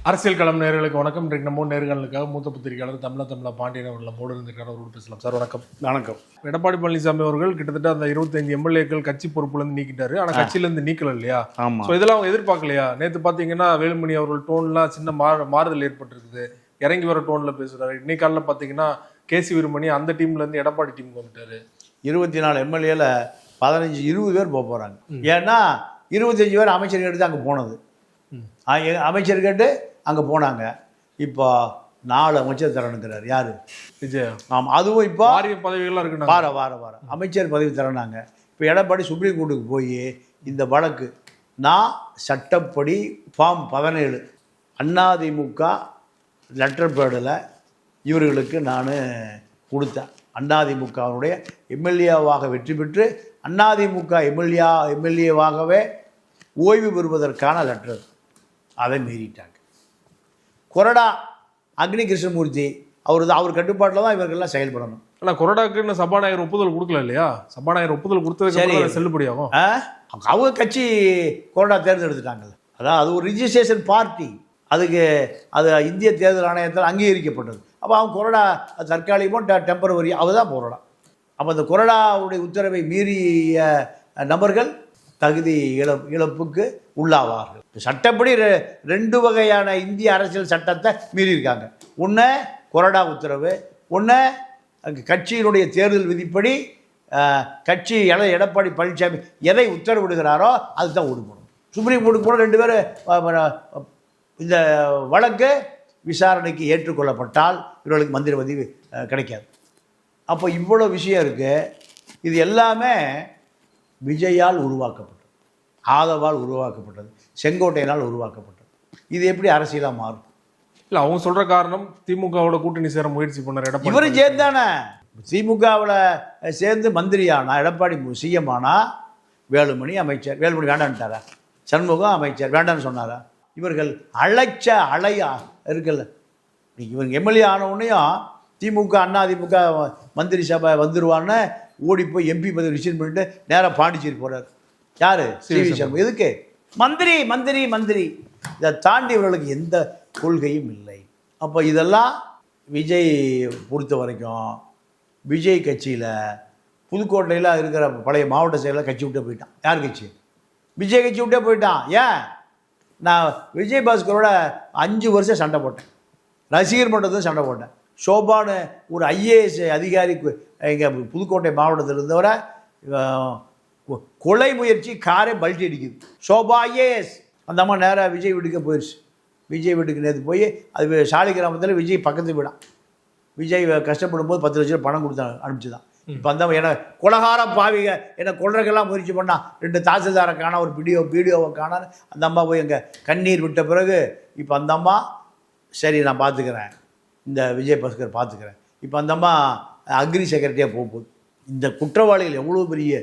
அரசியல் களம் நேயர்களுக்கு வணக்கம். இன்றைக்கு நம்ம நேர்களுக்காக மூத்த பத்திரிகையாளர் தமிழா பாண்டியன் அவர்கள் நம்மோடு இருந்திருக்காரு. அவரோடு பேசலாம். சார் வணக்கம். வணக்கம். எடப்பாடி பழனிசாமி அவர்கள் கிட்டத்தட்ட அந்த 25 எம்எல்ஏக்கள் கட்சி பொறுப்புலேருந்து நீக்கிட்டாரு. ஆனால் கட்சியிலேருந்து நீக்கல இல்லையா? ஸோ இதெல்லாம் அவங்க எதிர்பார்க்கலையா? நேற்று பார்த்தீங்கன்னா வேலுமணி அவர்கள் டோன்லாம் சின்ன மாறுதல் ஏற்பட்டிருக்குது. இறங்கி வர டோனில் பேசுகிறாரு. இன்னைக்கு காலையில் பார்த்தீங்கன்னா கேசி வீரமணி அந்த டீம்லேருந்து எடப்பாடி டீமுக்கு வந்துட்டாரு. 24 எம்எல்ஏல 15-20 பேர் போக போகிறாங்க. ஏன்னா 25 பேர் அமைச்சர் கேட்டு தான் அங்கே போனது. அமைச்சர் கேட்டு அங்கே போனாங்க. இப்போ 4 அமைச்சர் தரணுங்கிறார். யார்? விஜய். ஆமாம், அதுவும் இப்போ பதவிகள்லாம் இருக்கு. வார அமைச்சர் பதவி தரனாங்க. இப்போ எடப்பாடி சுப்ரீம் கோர்ட்டுக்கு போய் இந்த வழக்கு நான் சட்டப்படி ஃபார்ம் 17 அதிமுக லெட்டர் பேடில் இவர்களுக்கு நான் கொடுத்தேன். அதிமுகவுடைய எம்எல்ஏவாக வெற்றி பெற்று அதிமுக எம்எல்ஏவாகவே ஓய்வு பெறுவதற்கான லெட்டர். அதை மீறிட்டாங்க. கொறடா அக்னி கிருஷ்ணமூர்த்தி அவர் கட்டுப்பாட்டில் தான் இவர்கள்லாம் செயல்படணும். ஆனால் கொறடாக்குன்னு சபாநாயகர் ஒப்புதல் கொடுக்கல இல்லையா? சபாநாயகர் ஒப்புதல் கொடுத்தது செல்லுபடியாகும். அவங்க கட்சி கொறடா தேர்ந்தெடுத்துட்டாங்கல்ல. அதான் அது ஒரு ரிஜிஸ்ட்ரேஷன் பார்ட்டி. அதுக்கு அது இந்திய தேர்தல் ஆணையத்தால் அங்கீகரிக்கப்பட்டது. அப்போ அவங்க கொறடா தற்காலிகமோ டெம்பரவரி அவ தான் கொறடா. அப்போ அந்த கொறடாவுடைய உத்தரவை மீறிய நபர்கள் தகுதி இழப்புக்கு உள்ளாவார்கள். சட்டப்படி 2 வகையான இந்திய அரசியல் சட்டத்தை மீறியிருக்காங்க. ஒன்று கொறடா உத்தரவு, ஒன்று கட்சியினுடைய தேர்தல் விதிப்படி கட்சி எடப்பாடி பழனிசாமி எதை உத்தரவிடுகிறாரோ அதுதான் ஓடுபடும். சுப்ரீம் கோர்ட்டுக்கு போன 2 பேர் இந்த வழக்கு விசாரணைக்கு ஏற்றுக்கொள்ளப்பட்டால் இவர்களுக்கு மந்திரி பதவி கிடைக்காது. அப்போ இவ்வளோ விஷயம் இருக்குது. இது எல்லாமே விஜயால் உருவாக்கப்பட்டது, ஆதவால் உருவாக்கப்பட்டது, செங்கோட்டையினால் உருவாக்கப்பட்டது. இது எப்படி அரசியலாக மாறும்? இல்லை, அவங்க சொல்கிற காரணம் திமுகவோட கூட்டணி சேர முயற்சி பண்ணார் எடப்பாடி. இவரும் சேர்ந்தானே திமுகவில் சேர்ந்து மந்திரியானா எடப்பாடி சிஎம் ஆனா வேலுமணி அமைச்சர். வேலுமணி வேண்டான்ட்டாரா? சண்முகம் அமைச்சர் வேண்டான்னு சொன்னாரா? இவர்கள் அலையா இருக்குல்ல. இவங்க எம்எல்ஏ ஆன உடனேயும் திமுக அதிமுக மந்திரி சபை வந்துடுவான்னு ஓடி போய் எம்பி பதவி ரிசைன் பண்ணிட்டு நேராக பாண்டிச்சேரி போகிறார். யார்? சிவி சண்முகம். எதுக்கு? மந்திரி மந்திரி மந்திரி. இதை தாண்டி இவர்களுக்கு எந்த கொள்கையும் இல்லை. அப்போ இதெல்லாம் விஜய் பொறுத்த வரைக்கும் விஜய் கட்சியில் புதுக்கோட்டையில் இருக்கிற பழைய மாவட்ட செயலில் கட்சி விட்டே போயிட்டான். யார் கட்சி? விஜய் கட்சி விட்டே போயிட்டான். ஏன்? நான் விஜய் பாஸ்கரோட 5 வருஷம் சண்டை போட்டேன். ரசிகர் மன்றத்தில் சண்டை போட்டேன். ஷோபான்னு ஒரு ஐஏஎஸ் அதிகாரி எங்கள் புதுக்கோட்டை மாவட்டத்தில் இருந்தவரை கொலை முயற்சி காரை பல்ட்டி அடிக்குது. ஷோபா ஐஏஎஸ் அந்த அம்மா நேராக விஜய் வீட்டுக்கு போயிடுச்சு. விஜய் வீட்டுக்கு நேற்று போய் அது சாலி கிராமத்தில் விஜய் பக்கத்து வீடான். விஜய் கஷ்டப்படும் போது 10 லட்சம் பணம் கொடுத்தா அனுப்பிச்சு தான். இப்போ அந்த என்னை கொலகார பாவிக என்னை கொள்றதுக்கெல்லாம் முயற்சி பண்ணால் 2 தாசில்தாரை காணா, ஒரு வீடியோவை காணான்னு அந்த அம்மா போய் எங்கள் கண்ணீர் விட்ட பிறகு இப்போ அந்த அம்மா சரி நான் பார்த்துக்கிறேன், இந்த விஜய் பாஸ்கர் பார்த்துக்கிறேன். இப்போ அந்த அம்மா அக்ரி செக்ரட்டரியாக போகுது. இந்த குற்றவாளிகள் எவ்வளோ பெரிய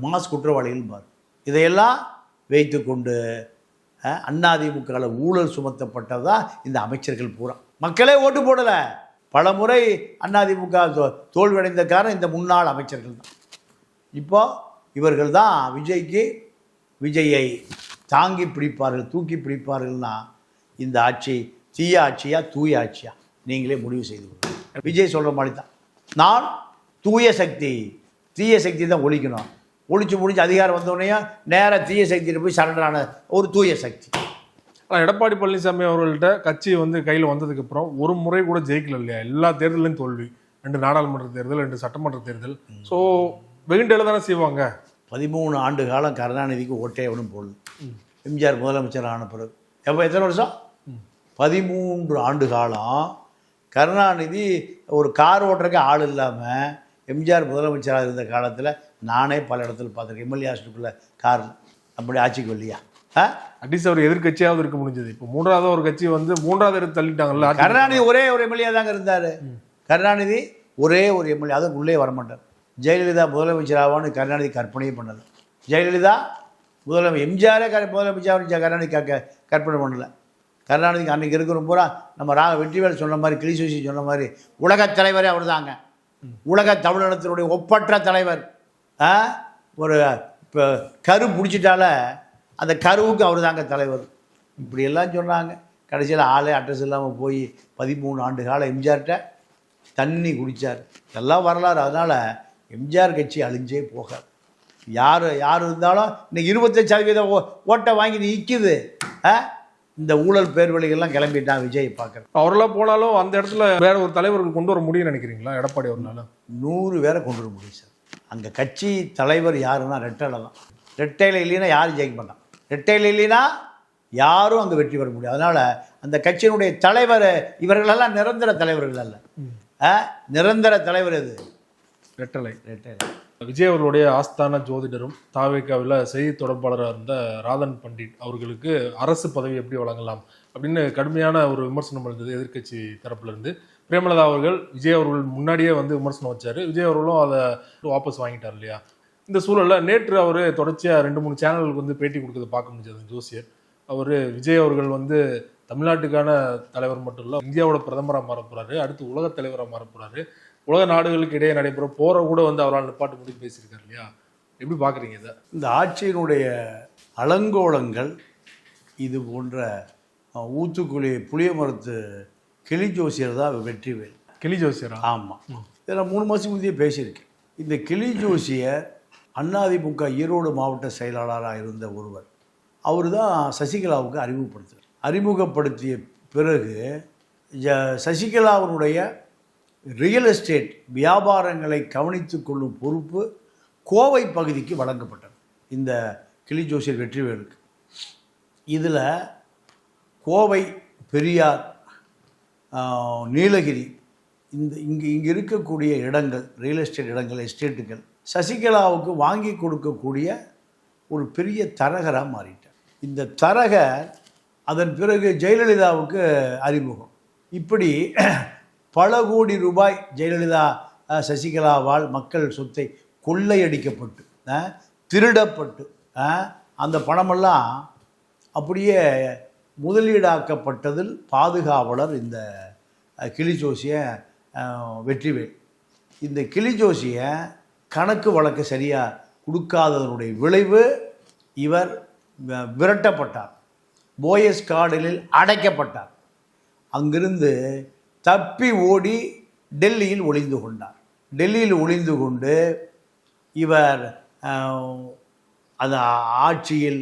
மாஸ் குற்றவாளிகள் பாரு. இதையெல்லாம் வைத்து கொண்டு அதிமுகவில் ஊழல் சுமத்தப்பட்டதான் இந்த அமைச்சர்கள் பூரா. மக்களே ஓட்டு போடலை. பல முறை அதிமுக தோல்வியடைந்த காரணம் இந்த முன்னாள் அமைச்சர்கள் தான். இப்போ இவர்கள் தான் விஜயை தாங்கி பிடிப்பார்கள், தூக்கி பிடிப்பார்கள்னா இந்த ஆட்சி தீய ஆட்சியா தூய ஆட்சியா நீங்களே முடிவு செய்து கொள்ளுங்கள். விஜய் சொல்கிற மாதிரி தான், நான் தீய சக்தி தான் ஒழிக்கணும். ஒழிச்சு முடிஞ்சு அதிகாரம் வந்தோடனே நேராக தீய சக்தியில் போய் சரண்டரான ஒரு தூய சக்தி. ஆனால் எடப்பாடி பழனிசாமி அவர்கள்ட்ட கட்சி கையில் வந்ததுக்கப்புறம் ஒரு முறை கூட ஜெயிக்கல இல்லையா? எல்லா தேர்தலையும் தோல்வி. 2 நாடாளுமன்ற தேர்தல், 2 சட்டமன்ற தேர்தல். ஸோ வெகுண்டேல தானே செய்வாங்க. 13 ஆண்டு காலம் கருணாநிதிக்கு ஓட்டே ஒன்றும் போடல. எம்ஜிஆர் முதலமைச்சர் ஆன பிறகு எத்தனை வருஷம்? 13 ஆண்டு காலம் கருணாநிதி ஒரு கார் ஓட்டுறதுக்கு ஆள் இல்லாமல் எம்ஜிஆர் முதலமைச்சராக இருந்த காலத்தில் நானே பல இடத்துல பார்த்துருக்கேன். எம்எல்ஏ ஹாஸ்பிட்டலில் கார் அப்படி ஆட்சிக்கு இல்லையா? அட்லீஸ்ட் அவர் எதிர்கட்சியாவது இருக்க முடிஞ்சது. இப்போ 3வது ஒரு கட்சி 3வது இடத்து தள்ளிட்டாங்கல்ல. கருணாநிதி ஒரே ஒரு எம்எல்ஏ தாங்க இருந்தார். கருணாநிதி ஒரே ஒரு எம்எல்ஏ, அதுவும் உள்ளே வரமாட்டார். ஜெயலலிதா முதலமைச்சராவான்னு கருணாநிதி கற்பனையே பண்ணலை. ஜெயலலிதா எம்ஜிஆரே முதலமைச்சர் கருணாநிதி கற்பனை பண்ணலை. கருணாநிதிக்கு அன்றைக்கி இருக்கிற பூரா நம்ம வெற்றிவேல் சொன்ன மாதிரி, கிளிசூசி சொன்ன மாதிரி உலகத் தலைவரே அவர் தாங்க. உலக தமிழினத்தினுடைய ஒப்பற்ற தலைவர். ஒரு இப்போ கரு பிடிச்சிட்டால அந்த கருவுக்கு அவர் தாங்க தலைவர். இப்படியெல்லாம் சொன்னாங்க. கடைசியில் ஆளே அட்ரஸ் இல்லாமல் போய் 13 ஆண்டு கால எம்ஜிஆர்கிட்ட தண்ணி குடித்தார். இதெல்லாம் வரலாறு. அதனால் எம்ஜிஆர் கட்சி அழிஞ்சே போகாது. யார் இருந்தாலும் இன்னைக்கு 25% ஓட்டை வாங்கி நிற்கிது. இந்த ஊழல் பேர்வழிகள்லாம் கிளம்பிட்டான் விஜய் பார்க்குறேன். அவரெல்லாம் போனாலும் அந்த இடத்துல வேற ஒரு தலைவர்கள் கொண்டு வர முடியும்னு நினைக்கிறீங்களா? எடப்பாடி அவர்னால 100 பேரை கொண்டு வர முடியும் சார். அங்கே கட்சி தலைவர் யாருன்னா ரெட்டையில தான். ரெட்டையில் இல்லைன்னா யாரும் ஜெயிக்க மாட்டான். ரெட்டையில் இல்லைன்னா யாரும் அங்கே வெற்றி பெற முடியும். அதனால் அந்த கட்சியினுடைய தலைவர் இவர்களெல்லாம் நிரந்தர தலைவர்கள் அல்ல. நிரந்தர தலைவர் எது? ரெட்டலை. விஜய் அவர்களுடைய ஆஸ்தான ஜோதிடரும் தாவேகாவில் செய்தி தொடர்பாளராக இருந்த ராதன் பண்டிட் அவர்களுக்கு அரசு பதவி எப்படி வழங்கலாம் அப்படின்னு கடுமையான ஒரு விமர்சனம் இருந்தது எதிர்க்கட்சி தரப்புல இருந்து. பிரேமலதா அவர்கள் விஜய் அவர்கள் முன்னாடியே விமர்சனம் வச்சாரு. விஜய் அவர்களும் அதை வாபஸ் வாங்கிட்டார் இல்லையா? இந்த சூழலில் நேற்று அவர் தொடர்ச்சியாக 2-3 சேனலுக்கு பேட்டி கொடுக்கறத பார்க்க முடிஞ்சது. ஜோசியர் அவர் விஜய் அவர்கள் தமிழ்நாட்டுக்கான தலைவர் மட்டும் இல்லை, இந்தியாவோட பிரதமராக மாற போறாரு, அடுத்து உலக தலைவராக மாற போறாரு, உலக நாடுகளுக்கு இடையே நடைபெற போற கூட அவரால் நிப்பாட்டு முடிவு பேசியிருக்காரு இல்லையா? எப்படி பார்க்குறீங்க இதை? இந்த ஆட்சியினுடைய அலங்கோலங்கள் இது போன்ற ஊத்துக்குழி புளிய மரத்து கிளி ஜோசியர் தான் வெற்றிவேல். கிளி ஜோசியரா? ஆமாம். இதில் 3 மாதத்துக்கு முந்தைய பேசியிருக்கேன். இந்த கிளி ஜோசியர் அதிமுக ஈரோடு மாவட்ட செயலாளராக இருந்த ஒருவர். அவர் தான் சசிகலாவுக்கு அறிமுகப்படுத்திய பிறகு சசிகலாவினுடைய ரியல் எஸ்டேட் வியாபாரங்களை கவனித்து கொள்ளும் பொறுப்பு கோவை பகுதிக்கு வழங்கப்பட்டது இந்த கிளி ஜோசியர் வெற்றிவேலுக்கு. இதில் கோவை, பெரியார், நீலகிரி இங்கே இருக்கக்கூடிய இடங்கள், ரியல் எஸ்டேட் இடங்கள், எஸ்டேட்டுகள் சசிகலாவுக்கு வாங்கி கொடுக்கக்கூடிய ஒரு பெரிய தரகராக மாறிட்டார். இந்த தரகர் அதன் பிறகு ஜெயலலிதாவுக்கு அறிமுகம். இப்படி பல கோடி ரூபாய் ஜெயலலிதா சசிகலாவால் மக்கள் சொத்தை கொள்ளையடிக்கப்பட்டு திருடப்பட்டு அந்த பணமெல்லாம் அப்படியே முதலீடாக்கப்பட்டதில் பாதுகாவலர் இந்த கிளி ஜோசிய வெற்றிவேல். இந்த கிளி ஜோசிய கணக்கு வழக்கு சரியாக கொடுக்காததனுடைய விளைவு இவர் விரட்டப்பட்டார். போயஸ் கார்டனில் அடைக்கப்பட்டார். அங்கிருந்து தப்பி ஓடி டெல்லியில் ஒளிந்து கொண்டார். டெல்லியில் ஒளிந்து கொண்டு இவர் அந்த ஆட்சியில்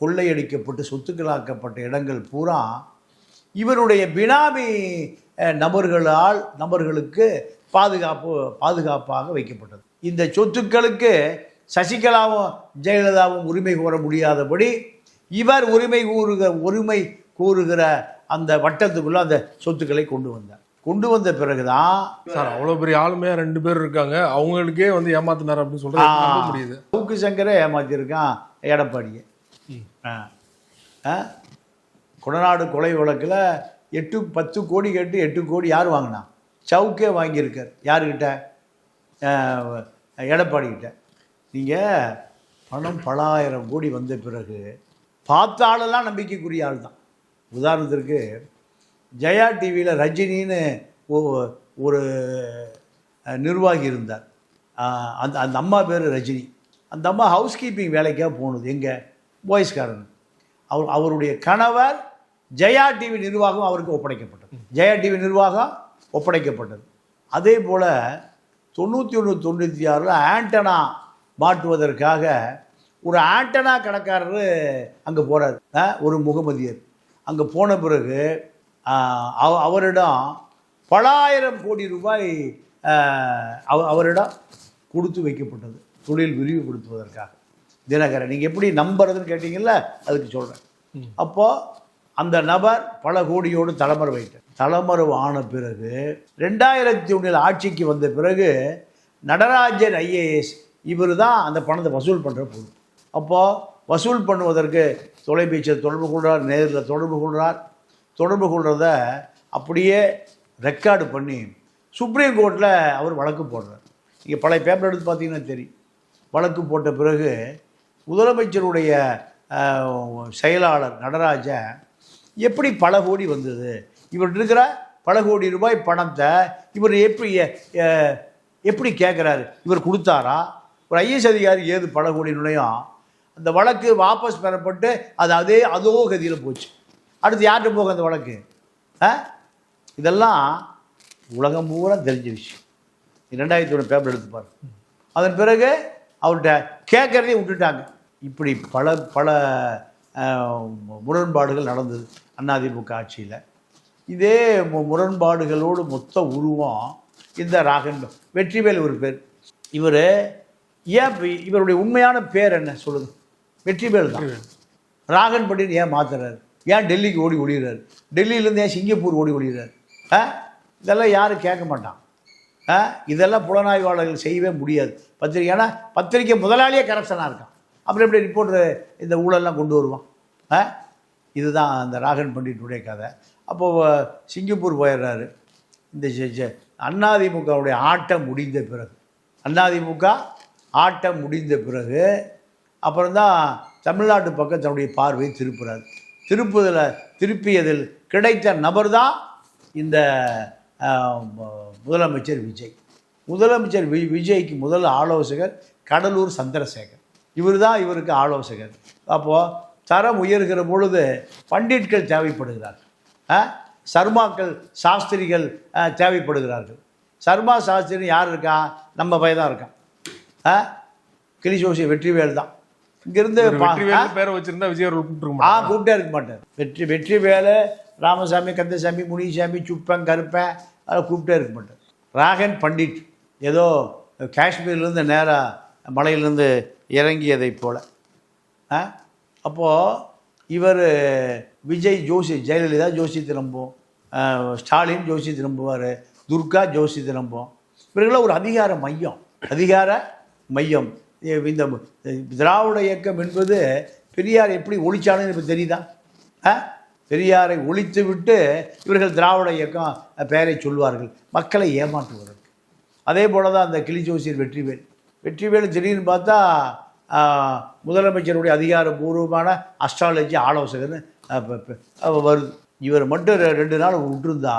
கொள்ளையடிக்கப்பட்டு சொத்துக்களாக்கப்பட்ட இடங்கள் பூரா இவருடைய பினாமி நபர்களுக்கு பாதுகாப்பாக வைக்கப்பட்டது. இந்த சொத்துக்களுக்கு சசிகலாவும் ஜெயலலிதாவும் உரிமை கோர முடியாதபடி இவர் உரிமை கூறுகிற அந்த வட்டத்துக்குள்ள அந்த சொத்துக்களை கொண்டு வந்த பிறகுதான் சார் அவ்வளோ பெரிய ஆளுமையாக 2 பேர் இருக்காங்க, அவங்களுக்கே ஏமாத்தினார் அப்படின்னு சொல்றது முடியுது. சவுக்கு சங்கரை ஏமாத்திருக்கான் எடப்பாடியை. கொடநாடு கொலை வழக்கில் 8-10 கோடி கேட்டு 8 கோடி யார் வாங்கினா? சவுக்கே வாங்கியிருக்கார். யாருக்கிட்ட? எடப்பாடிக்கிட்ட. நீங்கள் பணம் பல ஆயிரம் கோடி வந்த பிறகு பார்த்தாலெல்லாம் நம்பிக்கைக்குரிய ஆள் தான். உதாரணத்திற்கு ஜெயா டிவியில் ரஜினின்னு ஒரு நிர்வாகி இருந்தார். அந்த அம்மா பேர் ரஜினி. அந்த அம்மா ஹவுஸ் கீப்பிங் வேலைக்காக போனது. எங்கே? பாய்ஸ்காரன். அவருடைய கணவர் ஜெயா டிவி நிர்வாகம் அவருக்கு ஒப்படைக்கப்பட்டது. ஜெயா டிவி நிர்வாகம் ஒப்படைக்கப்பட்டது. அதே போல் 91-96 ஆண்டனா மாட்டுவதற்காக ஒரு ஆண்டனா கடைக்காரர் அங்கே போகிறார். ஒரு முகமதியர் அங்கே போன பிறகு அவரிடம் பல ஆயிரம் கோடி ரூபாய் அவரிடம் கொடுத்து வைக்கப்பட்டது தொழில் விரிவுபடுத்துவதற்காக. தினகரன் நீங்கள் எப்படி நம்புறதுன்னு கேட்டிங்கல்ல, அதுக்கு சொல்கிறேன். அப்போது அந்த நபர் பல கோடியோடு தலைமறை ஆன பிறகு 2001 ஆட்சிக்கு வந்த பிறகு நடராஜன் IAS இவர் தான் அந்த பணத்தை வசூல் பண்ணுற பொருள். அப்போது வசூல் பண்ணுவதற்கு தொலைபேசியில் தொடர்பு கொள்கிறார், நேரில் தொடர்பு கொள்கிறத அப்படியே ரெக்கார்டு பண்ணி சுப்ரீம் கோர்ட்டில் அவர் வழக்கு போடுறார். நீங்கள் பழைய பேப்பர் எடுத்து பார்த்தீங்கன்னா தெரியும். வழக்கு போட்ட பிறகு முதலமைச்சருடைய செயலாளர் நடராஜன் எப்படி பல கோடி வந்தது, இவர் இருக்கிற பல கோடி ரூபாய் பணத்தை இவர் எப்படி கேட்குறாரு, இவர் கொடுத்தாரா? ஒரு IAS அதிகாரி ஏது பல கோடி நுழையும்? அந்த வழக்கு வாபஸ் பெறப்பட்டு அதோ கதியில் போச்சு. அடுத்து யார்கிட்ட போக அந்த வழக்கு? இதெல்லாம் உலகம் பூரா தெரிஞ்ச விஷயம். 2001 பேப்பர் எடுத்துப்பார். அதன் பிறகு அவர்கிட்ட கேட்கறதையும் விட்டுட்டாங்க. இப்படி பல பல முரண்பாடுகள் நடந்தது அதிமுக ஆட்சியில். இதே முரண்பாடுகளோடு மொத்த உருவம் இந்த ராகன் வெற்றிவேல் ஒரு பேர். இவர் ஏன் இவருடைய உண்மையான பேர் என்ன சொல்லுங்க? வெற்றிவேல் தான். ராகன் பண்டிட் ஏன் மாத்துறாரு? ஏன் டெல்லிக்கு ஓடி ஒளிகிறார்? டெல்லியிலேருந்து ஏன் சிங்கப்பூர் ஓடி ஒளிகிறார்? இதெல்லாம் யாரும் கேட்க மாட்டான். இதெல்லாம் புலனாய்வாளர்கள் செய்யவே முடியாது. ஏன்னா பத்திரிக்கை முதலாளியே கரப்ஷனாக இருக்கான். அப்புறம் எப்படி ரிப்போர்ட்டர் இந்த ஊழல்லாம் கொண்டு வருவான்? இதுதான் அந்த ராகன் பண்டிட்டுடைய கதை. அப்போது சிங்கப்பூர் போயிடுறாரு. இந்த அதிமுகவுடைய ஆட்டம் முடிந்த பிறகு, அதிமுக ஆட்டம் முடிந்த பிறகு அப்புறம்தான் தமிழ்நாட்டு பக்கம் தன்னுடைய பார்வையை திருப்புறாரு. திருப்பியதில் கிடைத்த நபர் தான் இந்த முதலமைச்சர் விஜய். முதலமைச்சர் விஜய்க்கு முதல் ஆலோசகர் கடலூர் சந்திரசேகர். இவர் தான் இவருக்கு ஆலோசகர். அப்போது தரம் உயர்கிற பொழுது பண்டிட்கள் தேவைப்படுகிறார்கள், சர்மாக்கள் சாஸ்திரிகள் தேவைப்படுகிறார்கள். சர்மா சாஸ்திரி யார் இருக்கா? நம்ம பையன் தான் இருக்கான். கிளிசோசி வெற்றிவேல் தான். இங்கிருந்து பேரை வச்சிருந்தா விஜய் கூப்பிட்டே இருக்க மாட்டார். வெற்றிவேலு, ராமசாமி, கந்தசாமி, முனிசாமி, சுப்பன், கருப்பன் அதை கூப்பிட்டே இருக்க மாட்டார். ராகன் பண்டிட் ஏதோ காஷ்மீர்லேருந்து நேராக மலையிலேருந்து இறங்கியதை போல். அப்போது இவர் விஜய் ஜோசி, ஜெயலலிதா ஜோசியத்தை நம்பும், ஸ்டாலின் ஜோசியத்தை நம்புவார், துர்கா ஜோசியத்தை நம்பும். இவர்களாம் ஒரு அதிகார மையம். இந்த திராவிட இயக்கம் என்பது பெரியார் எப்படி ஒழிச்சானுன்னு இப்போ தெரியுதா? பெரியாரை ஒழித்து விட்டு இவர்கள் திராவிட இயக்கம் பெயரை சொல்வார்கள், மக்களை ஏமாற்றுவதற்கு. அதே போல் தான் அந்த கிளிஜோசியர் வெற்றிவேல் திடீர்னு பார்த்தா முதலமைச்சருடைய அதிகாரபூர்வமான அஸ்ட்ராலஜி ஆலோசகர்னு வருது. இவர் மட்டும் 2 நாள் விட்டுருந்தா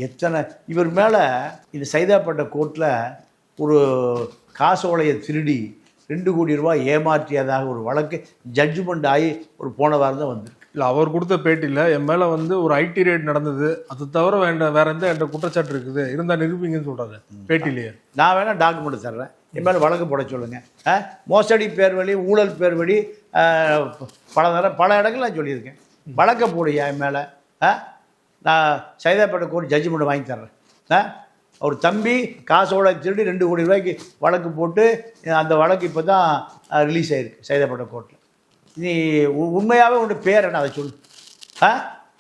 எத்தனை இவர் மேலே இந்த சைதாப்பேட்டை கோர்ட்டில் ஒரு காசோலையை திருடி 2 கோடி ரூபாய் ஏமாற்றியதாக ஒரு வழக்கு ஜட்ஜ்மெண்ட் ஆகி ஒரு போன வாரம் தான் வந்திருக்கு. இல்லை, அவர் கொடுத்த பேட்டியில் என் மேலே வந்து ஒரு ஐடி ரேட் நடந்தது, அது தவிர வேற எந்த என்ற குற்றச்சாட்டு இருக்குது, இருந்தால் நிரூபிங்கன்னு சொல்கிறாரு பேட்டிலேயே. நான் வேணால் டாக்குமெண்ட் தர்றேன், என் மேலே வழக்கு போட சொல்லுங்கள். மோசடி பேர் வழி, ஊழல் பேர் வழி பல இடங்கள் நான் சொல்லியிருக்கேன். வழக்கை போடுயா என் மேலே. நான் சைதாப்பேட்டை கோர்ட் ஜட்ஜ்மெண்ட் வாங்கி தர்றேன். அவர் தம்பி காசோட திருடி 2 கோடி ரூபாய்க்கு வழக்கு போட்டு அந்த வழக்கு இப்போ தான் ரிலீஸ் ஆகிருக்கு சைதாப்பேட்டை கோர்ட்டில். நீ உண்மையாகவே உன்னுடைய பேர் என்ன, அதை சொல்லு.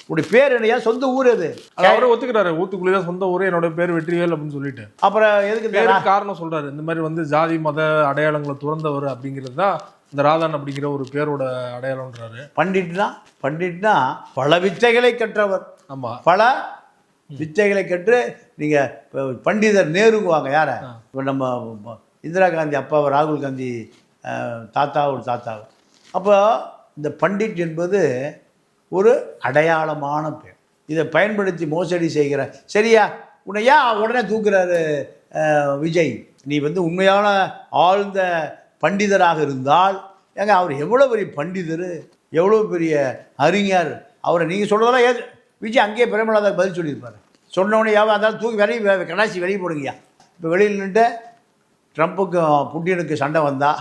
உன்னுடைய பேர் என்னையா? சொந்த ஊர் அது. அவரை ஒத்துக்கிறாரு, ஊத்துக்குள்ளே தான் சொந்த ஊரே, என்னோட பேர் வெற்றிவேல் அப்படின்னு சொல்லிட்டு. அப்புறம் எதுக்கு காரணம் சொல்றாரு? இந்த மாதிரி வந்து ஜாதி மத அடையாளங்களை துறந்தவர் அப்படிங்கிறது தான் இந்த ராதான் அப்படிங்கிற ஒரு பேரோட அடையாளம்ன்றாரு. பண்டிட்னா பல வித்தைகளை கற்றவர். ஆமா, பல வித்தைகளை கற்று. நீங்கள் பண்டிதர் நேருங்குவாங்க யாரை? இப்போ நம்ம இந்திரா காந்தி அப்பாவை, ராகுல் காந்தி தாத்தாவை. அப்போ இந்த பண்டிட் என்பது ஒரு அடையாளமான பேர். இதை பயன்படுத்தி மோசடி செய்கிற, சரியா? உன்னையா உடனே தூக்குறாரு விஜய். நீ வந்து உண்மையான ஆழ்ந்த பண்டிதராக இருந்தால், ஏங்க அவர் எவ்வளோ பெரிய பண்டிதர், எவ்வளோ பெரிய அறிஞர். அவரை நீங்கள் சொல்கிறதெல்லாம் ஏது விஜய் அங்கேயே பிரேமலாதாக்கு பதில் சொல்லியிருப்பார். சொன்னவொடனே யாவும் அதனால் தூக்கி கடாசி வெளியே போடுங்கய்யா. இப்போ வெளியில் நின்று ட்ரம்ப்புக்கும் புட்டினுக்கு சண்டை வந்தால்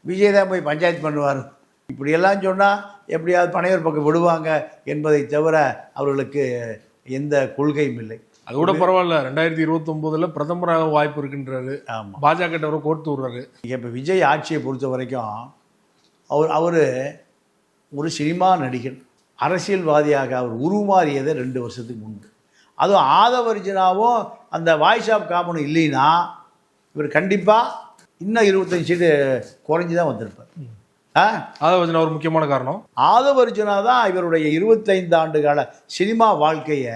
விஜய் தான் போய் பஞ்சாயத்து பண்ணுவார். இப்படியெல்லாம் சொன்னால் எப்படியாவது பனையூர் பக்கம் விடுவாங்க என்பதை தவிர அவர்களுக்கு எந்த கொள்கையும் இல்லை. அது கூட பரவாயில்ல, 2029 பிரதமராக வாய்ப்பு இருக்குன்றாரு. ஆமாம், பாஜக கிட்ட கோர்த்து விடுறாரு. இப்போ விஜய் ஆட்சியை பொறுத்த வரைக்கும் அவர் ஒரு சினிமா நடிகர், அரசியல்வாதியாக அவர் உருமாறியது 2 வருஷத்துக்கு முன்பு. அதுவும் ஆதவர்ஜனாவும் அந்த வாய்ஸ் ஆஃப் காமனும் இல்லைன்னா இவர் கண்டிப்பாக இன்னும் 25 சீட்டு குறைஞ்சி தான் வந்திருப்பார். ஆதவர்ஜனா ஒரு முக்கியமான காரணம். ஆதவர்ஜனா தான் இவருடைய 25 ஆண்டு கால சினிமா வாழ்க்கையை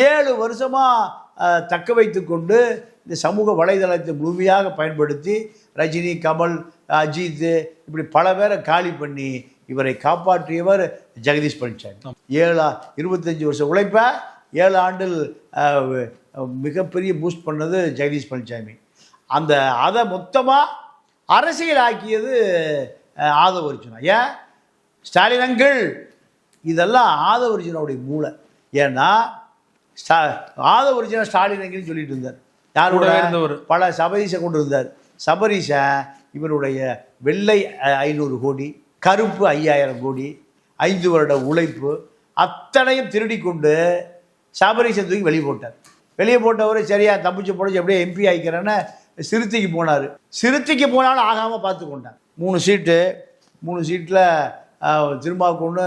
7 வருஷமாக தக்க வைத்து கொண்டு இந்த சமூக வலைதளத்தை முழுமையாக பயன்படுத்தி ரஜினி, கமல், அஜித் இப்படி பல பேரை காலி பண்ணி இவரை காப்பாற்றியவர் ஜெகதீஷ் பழனிசாமி. 25 வருஷம் உழைப்பை 7 ஆண்டில் மிகப்பெரிய பூஸ்ட் பண்ணது ஜெகதீஷ் பழனிசாமி. அதை மொத்தமாக அரசியல் ஆக்கியது ஆதவர்ஜுனா. ஏன் ஸ்டாலின் அங்கிள் இதெல்லாம் ஆதவர்ஜுனோடைய மூளை. ஏன்னா ஆதவர்ஜுன ஸ்டாலின் எங்கேயும் சொல்லிட்டு இருந்தார். யாரோட இருந்தவர் பல சபரீஷை கொண்டு இருந்தார். சபரீஷன் இவருடைய வெள்ளை 500 கோடி, கருப்பு 5000 கோடி, 5 வருட உழைப்பு அத்தனையும் திருடி கொண்டு சபரீஷன் தூக்கி வெளியே போட்டார். வெளியே போட்டவர் சரியா தப்பிச்சு போடுச்சு எப்படியே எம்பி ஆகிக்கிறேன்னு சிறுத்தைக்கு போனார். சிறுத்தைக்கு போனாலும் ஆகாமல் பார்த்து கொண்டார். 3 சீட்டு, 3 சீட்டில் திருமாவுக்கு ஒன்று,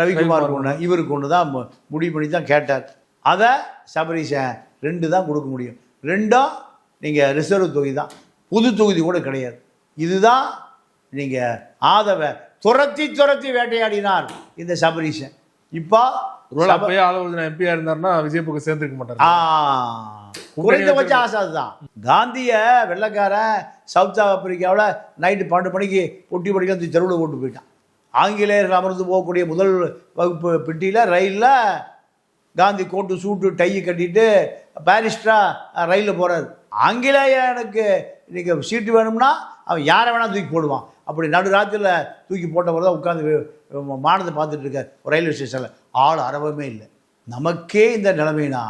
ரவிக்குமாருக்கு ஒன்று, இவருக்கு ஒன்று தான் முடிவு பண்ணி தான் கேட்டார். அதை சபரீஷன் 2 தான் கொடுக்க முடியும். 2ம் நீங்கள் ரிசர்வ் தொகுதி தான், புது தொகுதி கூட கிடையாது. இதுதான் நீங்கள் ஆதவை துரத்தி வேட்டையாடினார் இந்த சபரீஷன். இப்போ எம்பியா இருந்தாருன்னா விஜய் பக்கம் சேர்ந்துருக்க மாட்டார். குறைந்தபட்ச ஆசை அதுதான். காந்திய வெள்ளைக்காரன் சவுத் ஆப்பிரிக்காவில் நைட்டு 12 மணிக்கு பொட்டி படிக்க அந்த தெருவில் போட்டு போயிட்டான். ஆங்கிலேயர்கள் அமர்ந்து போகக்கூடிய முதல் வகுப்பு பெட்டியில் ரயிலில் காந்தி கோட்டு சூட்டு டை கட்டிட்டு பாரிஸ்டராக ரயிலில் போகிறார். ஆங்கிலேயனுக்கு இன்றைக்கி சீட்டு வேணும்னா அவன் யாரை வேணால் தூக்கி போடுவான். அப்படி நடுராத்திரில் தூக்கி போட்டவர் தான் உட்காந்து மானத்தை பார்த்துட்டு இருக்கார் ரயில்வே ஸ்டேஷனில். ஆள் அறவமே இல்லை. நமக்கே இந்த நிலைமைனா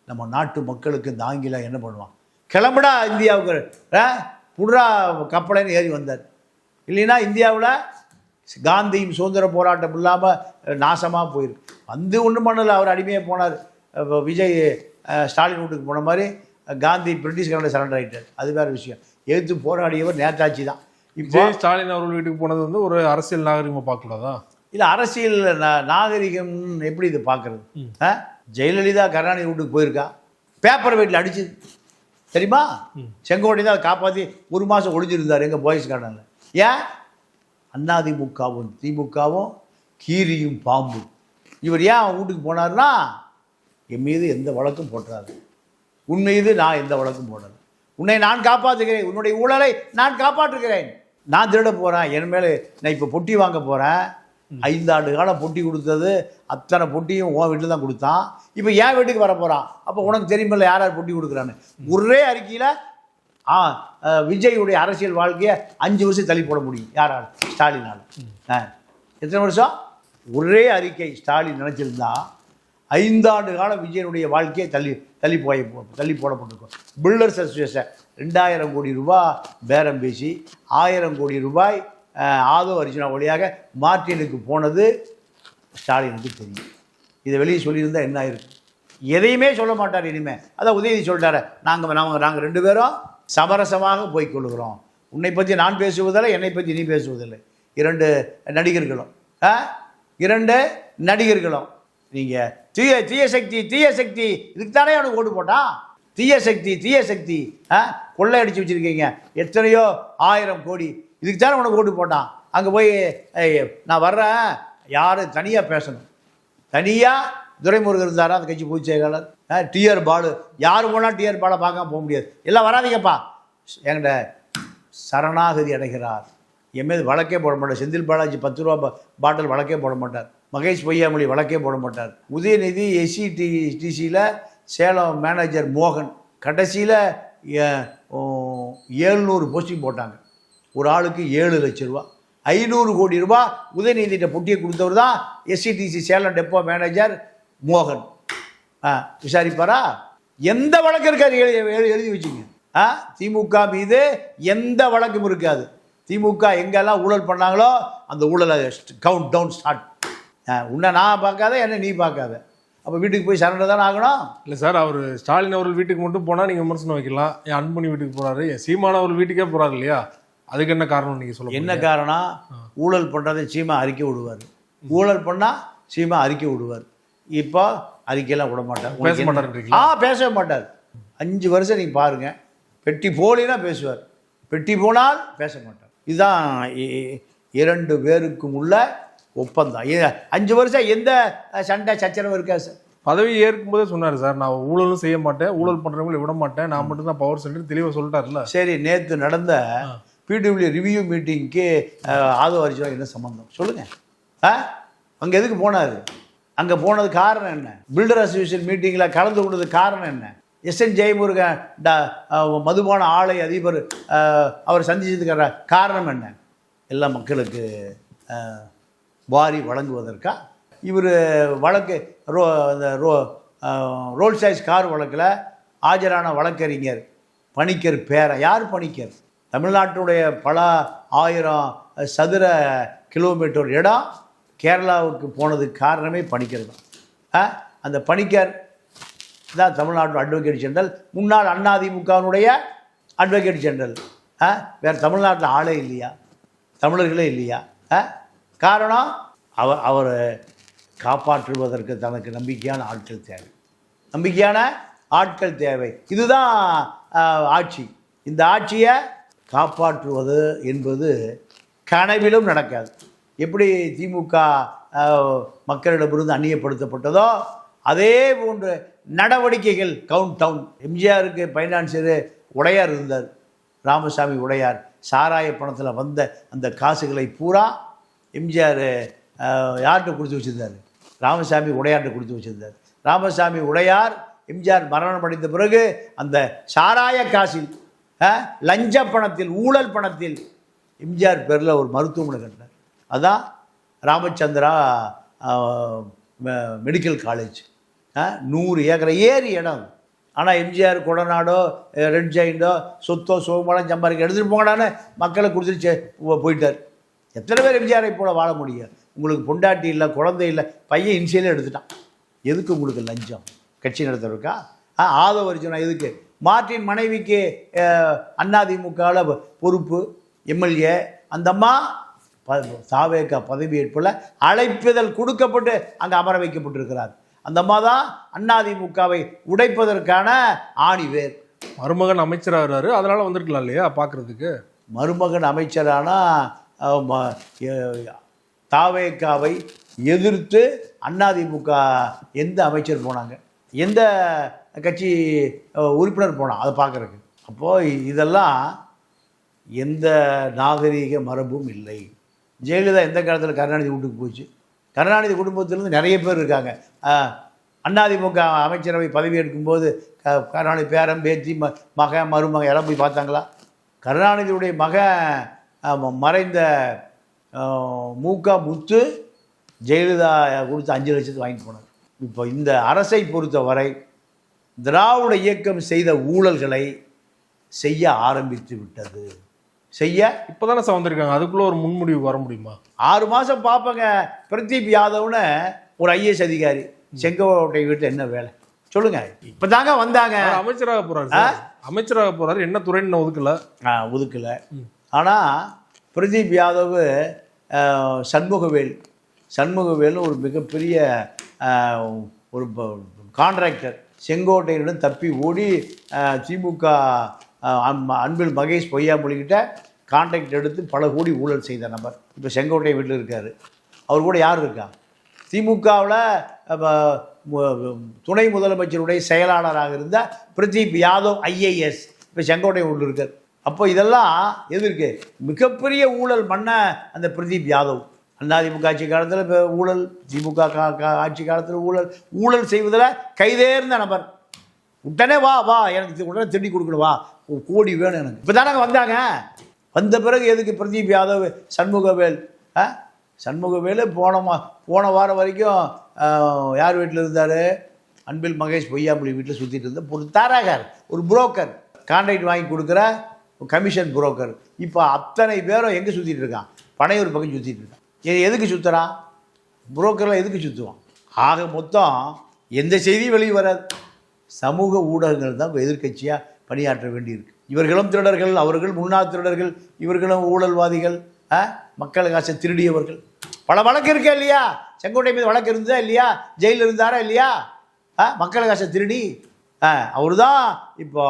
நம்ம நாட்டு மக்களுக்கு இந்த ஆங்கிலம் என்ன பண்ணுவான்? கிளம்புடா இந்தியாவுக்கு புடுறா கப்பலைன்னு ஏறி வந்தார். இல்லைன்னா இந்தியாவில் காந்தியும் சுதந்திர போராட்டம் இல்லாமல் நாசமாக போயிருக்கு. வந்து ஒன்றும் பண்ணலை, அவர் அடிமையாக போனார். விஜய் ஸ்டாலின் வீட்டுக்கு போன மாதிரி காந்தி பிரிட்டிஷ்காரன் சரண்டர் ஆகிட்டார். அது வேறு விஷயம். எதிர்த்து போராடியவர் நேதாஜி தான். இப்போ ஸ்டாலின் அவர்கள் வீட்டுக்கு போனது வந்து ஒரு அரசியல் நாகரிகமாக பார்க்கக்கூடாதா? இல்லை, அரசியல் நாகரிகம் எப்படி இது பார்க்குறது? ஜெயலலிதா கருணாநிதி வீட்டுக்கு போயிருக்கா, பேப்பர் வெயிட்டில் அடிச்சு தெரியுமா? செங்கோட்டை தான் காப்பாற்றி 1 மாதம் ஒழிஞ்சிருந்தார் எங்கள் பாய்ஸ் கார்டனில். ஏன்? அதிமுகவும் திமுகவும் கீரியும் பாம்பு. இவர் ஏன் அவன் வீட்டுக்கு போனார்னா, என் மீது எந்த வழக்கும் போட்டுறாரு, உன் மீது நான் எந்த வழக்கும் போடலை, உன்னை நான் காப்பாற்றுகிறேன், உன்னுடைய ஊழலை நான் காப்பாற்றுகிறேன், நான் திருட போகிறேன், என் மேலே நான் இப்போ பொட்டி வாங்க போகிறேன். 5 ஆண்டு காலம் பொட்டி கொடுத்தது அத்தனை பொட்டியும் உன் வீட்டில் தான் கொடுத்தான். இப்போ என் வீட்டுக்கு வர போகிறான். அப்போ உனக்கு தெரியுமில்ல யார் யார் பொட்டி கொடுக்குறான்னு. ஒரே அறிக்கையில் விஜயுடைய அரசியல் வாழ்க்கையை 5 வருஷம் தள்ளி போட முடியும். யாரால்? ஸ்டாலினால். எத்தனை வருஷம்? ஒரே அறிக்கை ஸ்டாலின் நினச்சிருந்தா 5 ஆண்டு காலம் விஜயனுடைய வாழ்க்கையை தள்ளி போடப்பட்டிருக்கும். பில்டர்ஸ் அசோசியேஷன் 2000 கோடி ரூபாய் பேரம் பேசி 1000 கோடி ரூபாய் ஆதவ அர்ஜுனா வழியாக மார்டினுக்கு போனது ஸ்டாலினுக்கு தெரியும். இதை வெளியே சொல்லியிருந்தால் என்ன ஆயிருக்கு? எதையுமே சொல்ல மாட்டார் இனிமேல். அதான் உதயநிதி சொல்லிட்டாரு, நாங்கள் 2 பேரும் சமரசமாக போய்க்கொள்கிறோம். உன்னை பற்றி நான் பேசுவதில்லை, என்னை பற்றி நீ பேசுவதில்லை. 2 நடிகர்களும் 2 நடிகர்களும் நீங்கள் தீய சக்தி இதுக்கு தானே அவனுக்கு ஓட்டு போட்டான். தீய சக்தி கொள்ளை அடித்து வச்சுருக்கீங்க எத்தனையோ 1000 கோடி, இதுக்கு தானே உனக்கு ஓட்டு போட்டான். அங்கே போய் நான் வர்றேன், யார் தனியாக பேசணும். தனியாக துரைமுருகன் இருந்தாரா அந்த கட்சி பொதுச் செயலாளர், டிஆர் பாலு, யார் போனால் டிஆர் பாலை பார்க்காம போக முடியாது. எல்லாம் வராதிங்கப்பா, என்கிட்ட சரணாகதி அடைகிறார். என் மீது வழக்கே போட மாட்டார். செந்தில் பாலாஜி 10 ரூபா பாட்டில் வழக்கே போட மாட்டார். மகேஷ் பொய்யாமொழி வழக்கே போட மாட்டார். உதயநிதி SCTCயில் சேலம் மேனேஜர் மோகன் கடைசியில் 700 போஸ்டிங் போட்டாங்க. ஒரு ஆளுக்கு 7 லட்சம் ரூபா, 500 கோடி ரூபா உதயநிதிட்ட பொட்டியை கொடுத்தவர் தான் SCTC சேலம் டெப்போ மேனேஜர் மோகன். விசாரிப்பாரா? எந்த வழக்கு இருக்காது எழுதி வச்சுங்க. திமுக மீது எந்த வழக்கும் இருக்காது. திமுக எங்கெல்லாம் ஊழல் பண்ணாங்களோ அந்த ஊழலை கவுண்ட் டவுன் ஸ்டார்ட். உன்னை நான் பார்க்காத, என்ன நீ பார்க்காத. அப்போ வீட்டுக்கு போய் சரண்டர் தானே ஆகணும். இல்லை சார், அவர் ஸ்டாலின் அவர்கள் வீட்டுக்கு மட்டும் போனால் நீங்கள் விமர்சனம் வைக்கலாம். என் அன்புமணி வீட்டுக்கு போகிறாரு, என் சீமான் அவர்கள் வீட்டுக்கே போகிறாரு இல்லையா? அதுக்கு என்ன காரணம் நீங்கள் சொல்லுங்கள். என்ன காரணம்? ஊழல் பண்ணுறதை சீமா அறிக்கை விடுவார், ஊழல் பண்ணால் சீமா அறிக்கை விடுவார். இப்போ அறிக்கையெல்லாம் விட மாட்டார், பேச மாட்டார். பேசவே மாட்டார். 5 வருஷம் நீங்கள் பாருங்கள், பெட்டி போலினா பேசுவார், பெட்டி போனால் பேச மாட்டார். இதுதான் 2 பேருக்கும் உள்ள ஒப்பந்தம். 5 வருஷம் எந்த சண்டை சச்சரவு இருக்கா சார்? பதவி ஏற்கும்போதே சொன்னார் சார், நான் ஊழலும் செய்ய மாட்டேன், ஊழல் பண்ணுறவங்களை விட மாட்டேன், நான் மட்டும் தான் பவர் சென்டர் தெளிவாக சொல்லிட்டார்ல. சரி, நேற்று நடந்த PWD ரிவ்யூ மீட்டிங்க்கு ஆதவ அர்ஜுனா என்ன சம்மந்தம் சொல்லுங்கள்? அங்கே எதுக்கு போனார்? அங்கே போனது காரணம் என்ன? பில்டர் அசோசியேஷன் மீட்டிங்கில் கலந்து கொண்டது காரணம் என்ன? SN ஜெயமுருகன் மதுபான ஆலை அதிபர் அவர் சந்திச்சதுக்கு காரணம் என்ன? எல்லா மக்களுக்கு வாரி வழங்குவதற்கா இவர் வழக்கு ரோல்ஸ் ராய்ஸ் கார் வழக்கில் ஆஜரான வழக்கறிஞர் பணிக்கர் பேரன். யார் பணிக்கர்? தமிழ்நாட்டுடைய பல ஆயிரம் சதுர கிலோமீட்டர் இடம் கேரளாவுக்கு போனதுக்கு காரணமே பணிக்கர் தான். அந்த பணிக்கர் தான் தமிழ்நாட்டு அட்வொகேட் ஜெனரல், முன்னாள் அதிமுகவினுடைய அட்வொகேட் ஜெனரல். வேறு தமிழ்நாட்டில் ஆளே இல்லையா? தமிழர்களே இல்லையா? காரணம் அவர் காப்பாற்றுவதற்கு தனக்கு நம்பிக்கையான ஆட்கள் தேவை. இதுதான் ஆட்சி. இந்த ஆட்சியை காப்பாற்றுவது என்பது கனவிலும் நடக்காது. எப்படி திமுக மக்களிடமிருந்து அந்நியப்படுத்தப்பட்டதோ அதே போன்ற நடவடிக்கைகள் கவுண்ட் டவுன். எம்ஜிஆருக்கு ஃபைனான்சியர் உடையார் இருந்தார், ராமசாமி உடையார். சாராய பணத்தில் வந்த அந்த காசுகளை பூரா எம்ஜிஆர் யார்கிட்ட கொடுத்து வச்சுருந்தார்? ராமசாமி உடையார்கிட்ட கொடுத்து வச்சுருந்தார். ராமசாமி உடையார் எம்ஜிஆர் மரணம் அடைந்த பிறகு அந்த சாராய காசில், லஞ்ச பணத்தில், ஊழல் பணத்தில் எம்ஜிஆர் பேரில் ஒரு மருத்துவமனை கட்டினார். அதான் ராமச்சந்திரா மெடிக்கல் காலேஜ். 100 ஏக்கரை ஏறி இடம். ஆனால் எம்ஜிஆர் கொடநாடோ ரெட் ஜெயிண்டோ சொத்தோ சோகமெல்லாம் சம்பாதிக்க எடுத்துகிட்டு போங்கடான்னு மக்களை கொடுத்துட்டு போயிட்டார். எத்தனை பேர் எம்ஜிஆரை போல வாழ முடியும்? உங்களுக்கு பொண்டாட்டி இல்லை, குழந்தை இல்லை, பையன் இன்சியலே எடுத்துட்டான். எதுக்கு உங்களுக்கு லஞ்சம்? கட்சி நடத்துறதுக்கா? ஆதவ அர்ஜுனா எதுக்கு? மார்ட்டின் மனைவிக்கு அதிமுகவில் பொறுப்பு, எம்எல்ஏ. அந்த அம்மா தாவேகா பதவியேற்பில் அழைப்புதல் கொடுக்கப்பட்டு அங்கே அமர வைக்கப்பட்டிருக்கிறார். அந்த அம்மா தான் அதிமுகவை உடைப்பதற்கான ஆணிவேர். மருமகன் அமைச்சராகிறாரு, அதனால வந்திருக்கலாம் இல்லையா பார்க்கறதுக்கு? மருமகன் அமைச்சரானா தாவேகாவை எதிர்த்து அதிமுக எந்த அமைச்சர் போனாங்க, எந்த கட்சி உறுப்பினர் போனான் அதை பார்க்குறதுக்கு? அப்போது இதெல்லாம் எந்த நாகரீக மரபும் இல்லை. ஜெயலலிதா எந்த காலத்தில் கருணாநிதி வீட்டுக்கு போச்சு? கருணாநிதி குடும்பத்திலேருந்து நிறைய பேர் இருக்காங்க. அதிமுக அமைச்சரவை பதவி எடுக்கும்போது கருணாநிதி பேரன், பேத்தி, மகன், மருமகன் எல்லாம் போய் பார்த்தாங்களா? கருணாநிதியுடைய மகன் மறைந்த முத்து ஜெயலலிதா கொடுத்து 5 லட்சத்துக்கு வாங்கிட்டு போனார். இப்போ இந்த அரசை பொறுத்தவரை திராவிட இயக்கம் செய்த ஊழல்களை செய்ய ஆரம்பித்து விட்டது. இப்போதானே வந்திருக்காங்க, அதுக்குள்ள ஒரு முன்முடிவு வர முடியுமா? 6 மாதம் பார்ப்பங்க. பிரதீப் யாதவ்னு ஒரு ஐஏஎஸ் அதிகாரி, செங்கோட்டை வீட்டில் என்ன வேலை சொல்லுங்க? இப்போதாங்க வந்தாங்க. அமைச்சராக போறாரு. என்ன துறைன்னு ஒதுக்கல. ஆனால் பிரதீப் யாதவ் சண்முகவேல்னு ஒரு மிகப்பெரிய ஒரு கான்ட்ராக்டர் செங்கோட்டையினுடன் தப்பி ஓடி திமுக அன்பில் மகேஷ் பொய்யாமொழிகிட்ட கான்ட்ராக்ட் எடுத்து பல கோடி ஊழல் செய்த நபர் இப்போ செங்கோட்டை வீட்டில் இருக்கார். அவர் கூட யார் இருக்கா? திமுகவில் துணை முதலமைச்சருடைய செயலாளராக இருந்த பிரதீப் யாதவ் ஐஏஎஸ் இப்போ செங்கோட்டை வீட்டில் இருக்கார். அப்போ இதெல்லாம் எதிர்க்கு மிகப்பெரிய ஊழல் பண்ண அந்த பிரதீப் யாதவ் அதிமுக ஆட்சி காலத்தில் இப்போ ஊழல், திமுக ஆட்சி காலத்தில் ஊழல் செய்வதில் கைதேர்ந்த நபர். உடனே வா எனக்கு உடனே திருடி கொடுக்கணும், வா ஒரு கோடி வேணும் எனக்கு. இப்போ தானே வந்தாங்க. வந்த பிறகு எதுக்கு பிரதீப் யாதவ் சண்முகவேல் போன வாரம் வரைக்கும் யார் வீட்டில் இருந்தார்? அன்பில் மகேஷ் பொய்யாமொழி வீட்டில் சுற்றிட்டு இருந்த ஒரு தாராகார், ஒரு புரோக்கர், கான்ட்ராக்ட் வாங்கி கொடுக்குற கமிஷன் புரோக்கர். இப்போ அத்தனை பேரும் எங்கே சுற்றிட்டு இருக்கான்? பனையூர் பக்கம் சுற்றிட்டு இருக்கான். எதுக்கு சுற்றுறான்? புரோக்கரில் எதுக்கு சுற்றுவான்? ஆக மொத்தம் எந்த செய்தியும் வெளியே வராது. சமூக ஊடகங்கள் தான் எதிர்கட்சியாக பணியாற்ற வேண்டியிருக்கு. இவர்களும் திருடர்கள், அவர்கள் முன்னாள் திருடர்கள், இவர்களும் ஊழல்வாதிகள், மக்கள் காசை திருடியவர்கள். பல வழக்கு இருக்கா இல்லையா? செங்கோட்டை மீது வழக்கு இருந்ததா இல்லையா? ஜெயிலில் இருந்தாரா இல்லையா? மக்கள் காசை திருடி அவர் தான் இப்போ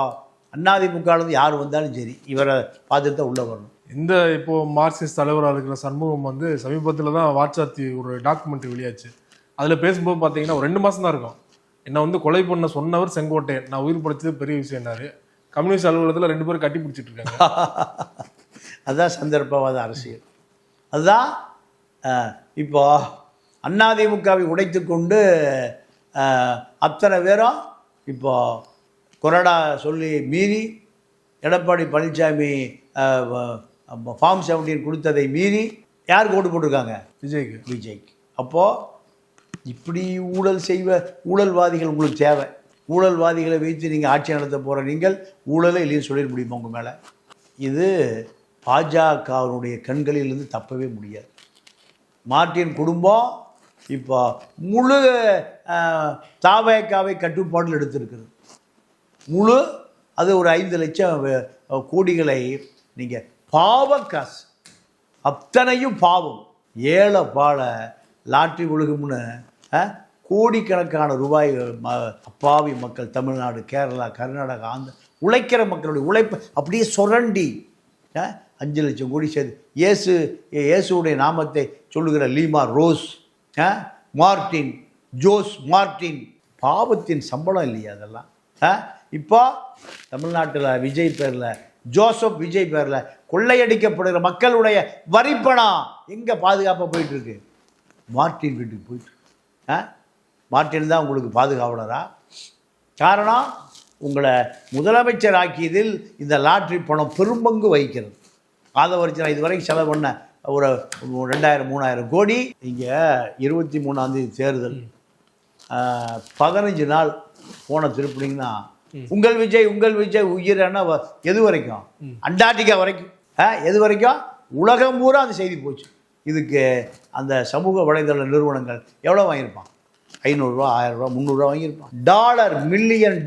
அதிமுகலேருந்து யார் வந்தாலும் சரி இவரை பார்த்துட்டு தான் உள்ளே வரணும். இப்போ மார்க்சிஸ்ட் தலைவராக இருக்கிற சண்முகம் சமீபத்தில் தான் வாட்ஸ்அப் ஒரு டாக்குமெண்ட்ரி வெளியாச்சு. அதில் பேசும்போது பார்த்தீங்கன்னா ஒரு 2 மாதம் தான் இருக்கும். என்னை கொலை பண்ண சொன்னவர் செங்கோட்டையன், நான் உயிர் படைச்சது பெரிய விஷயம் என்னாரு. கம்யூனிஸ்ட் அலுவலகத்தில் 2 பேரும் கட்டி பிடிச்சிட்டு இருக்காங்க. அதுதான் சந்தர்ப்பவாத அரசியல். அதுதான் இப்போ அதிமுகவை உடைத்து கொண்டு அத்தனை பேரும் இப்போ கொறடா சொல்லி மீறி எடப்பாடி பழனிசாமி ஃபார்ம் 17 கொடுத்ததை மீறி யாருக்கு ஓட்டு போட்டிருக்காங்க? விஜய்க்கு. விஜய்க்கு. அப்போது இப்படி ஊழல்வாதிகள் உங்களுக்கு தேவை. ஊழல்வாதிகளை வைத்து நீங்கள் ஆட்சி நடத்த போகிற நீங்கள் ஊழலே இல்லைன்னு சொல்லிட முடியுமா உங்கள் மேலே? இது பாஜகவினுடைய கண்களிலிருந்து தப்பவே முடியாது. மார்ட்டின் குடும்பம் இப்போ முழு தாவேக்காவை கட்டுப்பாட்டில் எடுத்திருக்கிறது. முழு அது ஒரு 5 லட்சம் கோடிகளை நீங்கள் பாவ காசு, அத்தனையும் பாவம், ஏழை பாழ லாட்ரி விழுகும்னு கோடிக்கணக்கான ரூபாய் அப்பாவி மக்கள் தமிழ்நாடு, கேரளா, கர்நாடகா, ஆந்திர உழைக்கிற மக்களுடைய உழைப்பு அப்படியே சுரண்டி 5 லட்சம் கோடி சேர்த்து இயேசுடைய நாமத்தை சொல்லுகிற Leema Rose, Martin, Jose Martin, பாவத்தின் சம்பளம் இல்லையா அதெல்லாம்? இப்போ தமிழ்நாட்டில் விஜய் பேரில், ஜோசப் விஜய் பேரில் கொள்ளையடிக்கப்படுகிற மக்களுடைய வரிப்பணம் எங்கே பாதுகாப்பாக போயிட்டுருக்கு? மார்ட்டின் வீட்டுக்கு போயிட்டு. மார்ட்டின் தான் உங்களுக்கு பாதுகாவலரா? காரணம், உங்களை முதலமைச்சர் ஆக்கியதில் இந்த லாட்ரி பணம் பெரும்பங்கு வகிக்கிறது. ஆதவர்ஜனா இதுவரைக்கும் செலவு பண்ண ஒரு 2000-3000 கோடி. இங்கே 23ஆம் தேதி தேர்தல், 15 நாள் போன திருப்பினீங்கன்னா உங்கள் விஜய் உயிரான எது வரைக்கும்? அண்டார்டிகா வரைக்கும். எது வரைக்கும்? உலகம் பூரா அந்த செய்தி போச்சு. இதுக்கு அந்த சமூக வலைதள நிறுவனங்கள் எவ்வளோ வாங்கியிருப்பான்? 500 ரூபா, 1000 ரூபா, 300 ரூபா வாங்கியிருப்பான். $1 மில்லியன்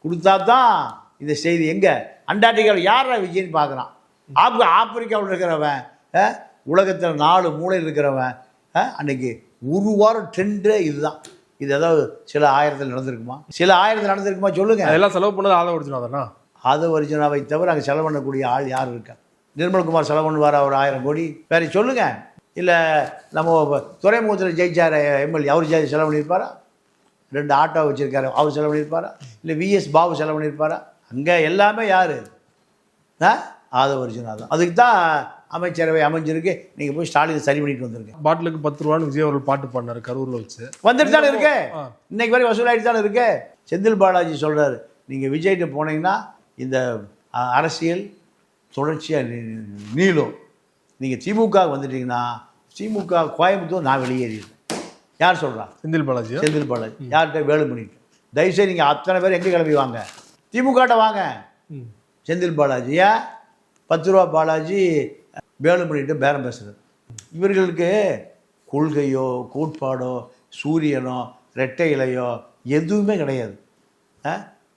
கொடுத்தா தான் இந்த செய்தி. எங்கே? அண்டார்டிகாவில் யாரா விஜய்னு பார்க்குறான்? ஆப்பிரிக்காவில் இருக்கிறவன், உலகத்தில் 4 மூலையில் இருக்கிறவன் அன்னைக்கு ஒரு வாரம் ட்ரெண்டே இதுதான். இது ஏதாவது சில ஆயிரத்தில் நடந்திருக்குமா? சில ஆயிரத்தில் நடந்திருக்குமா சொல்லுங்கள். அதெல்லாம் செலவு பண்ணது ஆதவர்ஜனா தானா? ஆதவர்ஜனாவை தவிர அங்கே செலவு பண்ணக்கூடிய ஆள் யார் இருக்கா? நிர்மல்குமார் செலவு பண்ணுவார் ஒரு 1000 கோடி. வேறு சொல்லுங்கள். இல்லை நம்ம துறைமுகத்தில் ஜெயிச்சார் எம்எல்ஏ, அவர் செலவு பண்ணியிருப்பாரா? 2 ஆட்டோ வச்சுருக்காரு, அவர் செலவு பண்ணியிருப்பாரா? இல்லை விஎஸ் பாபு செலவு பண்ணியிருப்பாரா? அங்கே எல்லாமே யார்? ஆதவர்ஜனா தான். அதுக்கு தான் அமைச்சரவை அமைஞ்சிருக்கு. நீங்கள் போய் ஸ்டாலின் சரி பண்ணிட்டு வந்துருக்கேன். பாட்டிலுக்கு 10 ரூபான்னு விஜய் அவர்கள் பாட்டு பாடினார் கரூரில் வச்சு. வந்துட்டு தானே இருக்கு, இன்னைக்கு வரை வசூலாகிட்டு தானே இருக்கு. செந்தில் பாலாஜி சொல்கிறாரு, நீங்கள் விஜய்கிட்ட போனீங்கன்னா இந்த அரசியல் தொடர்ச்சியாக நீளும். நீங்கள் திமுக வந்துட்டீங்கன்னா திமுக கோயம்புத்தூர் நான் வெளியேறிடுறேன். யார் சொல்கிறா? செந்தில் பாலாஜி. யார்கிட்ட? வேலுமணிட்டு. தயவுசெய்து நீங்கள் அத்தனை பேர் எங்கே கிளம்பி வாங்க, திமுகட்ட வாங்க. செந்தில் பாலாஜி 10 ரூபா பாலாஜி வேலுமணிட்டு பேரம் பேசுகிறது. இவர்களுக்கு கொள்கையோ கோட்பாடோ சூரியனோ ரெட்டை இலையோ எதுவுமே கிடையாது.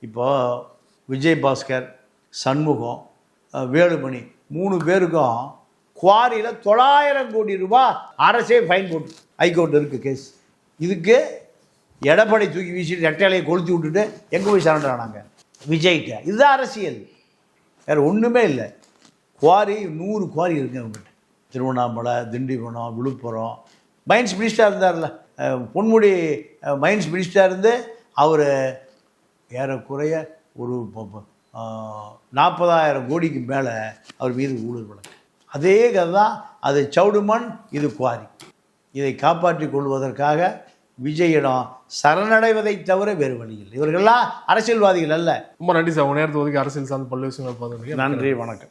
இப்போது விஜயபாஸ்கர், சண்முகம், வேலுமணி 3 பேருக்கும் குவாரியில் 900 கோடி ரூபாய் அரசே ஃபைன் போட்டு ஹைகோர்ட் இருக்குது கேஸ். இதுக்கு எடப்பாடி தூக்கி வீசிட்டு ரெட்டை இலையை கொளுத்தி விட்டுட்டு எங்கே போய் சரண்டர் ஆனாங்க? விஜய்கிட்ட. இதுதான் அரசியல், வேறு ஒன்றுமே இல்லை. குவாரி 100 குவாரி இருக்குங்க அவங்ககிட்ட. திருவண்ணாமலை, திண்டிவனம், விழுப்புரம். மைன்ஸ் மினிஸ்டராக இருந்தார்ல பொன்முடி, மைன்ஸ் மினிஸ்டராக இருந்து அவர் ஏறக்குறைய ஒரு 40,000 கோடிக்கு மேலே அவர் மீது ஊழல் வழக்கு. அதே கதை தான். அது சவுடுமண், இது குவாரி. இதை காப்பாற்றிக் கொள்வதற்காக விஜயிடம் சரணடைவதை தவிர வேறு வழியில். இவர்கள்லாம் அரசியல்வாதிகள் அல்ல. ரொம்ப நன்றி சார், உங்கள் நேரத்தை ஒதுக்கி அரசியல் சார்ந்த பல்வேறு விஷயங்கள் பார்த்துருக்கீங்க. நன்றி, வணக்கம்.